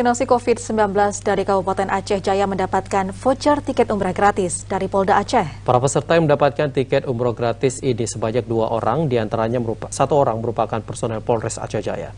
Vaksinasi COVID-19 dari Kabupaten Aceh Jaya mendapatkan voucher tiket umrah gratis dari Polda Aceh. Para peserta yang mendapatkan tiket umroh gratis ini sebanyak 2 orang, diantaranya satu orang merupakan personel Polres Aceh Jaya.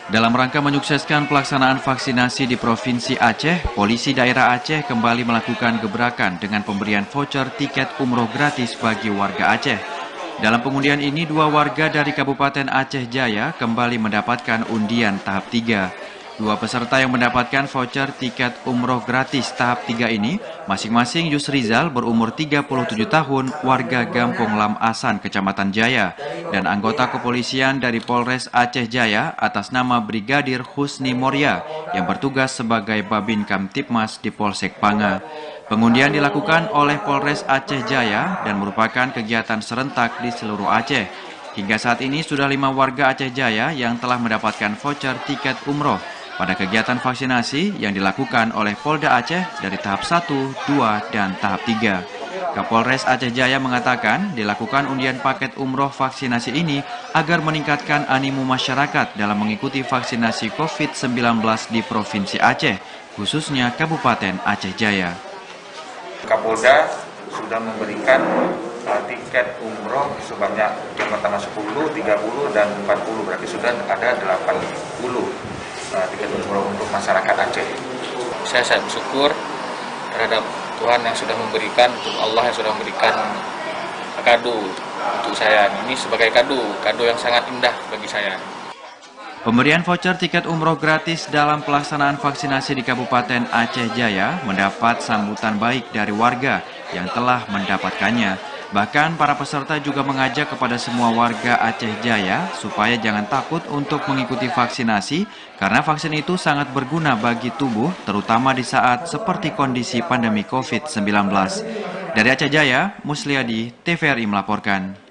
Dalam rangka menyukseskan pelaksanaan vaksinasi di Provinsi Aceh, Polisi Daerah Aceh kembali melakukan gebrakan dengan pemberian voucher tiket umroh gratis bagi warga Aceh. Dalam pengundian ini, 2 warga dari Kabupaten Aceh Jaya kembali mendapatkan undian tahap 3. 2 peserta yang mendapatkan voucher tiket umroh gratis tahap 3 ini, masing-masing Yusrizal berumur 37 tahun, warga Gampung Lam Asan, Kecamatan Jaya, dan anggota kepolisian dari Polres Aceh Jaya atas nama Brigadir Husni Moria yang bertugas sebagai Babin Kamtipmas di Polsek Panga. Pengundian dilakukan oleh Polres Aceh Jaya dan merupakan kegiatan serentak di seluruh Aceh. Hingga saat ini sudah 5 warga Aceh Jaya yang telah mendapatkan voucher tiket umroh pada kegiatan vaksinasi yang dilakukan oleh Polda Aceh dari tahap 1, 2, dan tahap 3. Kapolres Aceh Jaya mengatakan dilakukan undian paket umroh vaksinasi ini agar meningkatkan animo masyarakat dalam mengikuti vaksinasi COVID-19 di Provinsi Aceh, khususnya Kabupaten Aceh Jaya. Kapolda sudah memberikan tiket umroh sebanyak yang pertama 10, 30, dan 40, berarti sudah ada 80 tiket umroh untuk masyarakat Aceh. Saya bersyukur terhadap Tuhan yang sudah memberikan, untuk Allah yang sudah memberikan kado untuk saya. Ini sebagai kado yang sangat indah bagi saya. Pemberian voucher tiket umroh gratis dalam pelaksanaan vaksinasi di Kabupaten Aceh Jaya mendapat sambutan baik dari warga yang telah mendapatkannya. Bahkan para peserta juga mengajak kepada semua warga Aceh Jaya supaya jangan takut untuk mengikuti vaksinasi karena vaksin itu sangat berguna bagi tubuh, terutama di saat seperti kondisi pandemi COVID-19. Dari Aceh Jaya, Musliadi, TVRI melaporkan.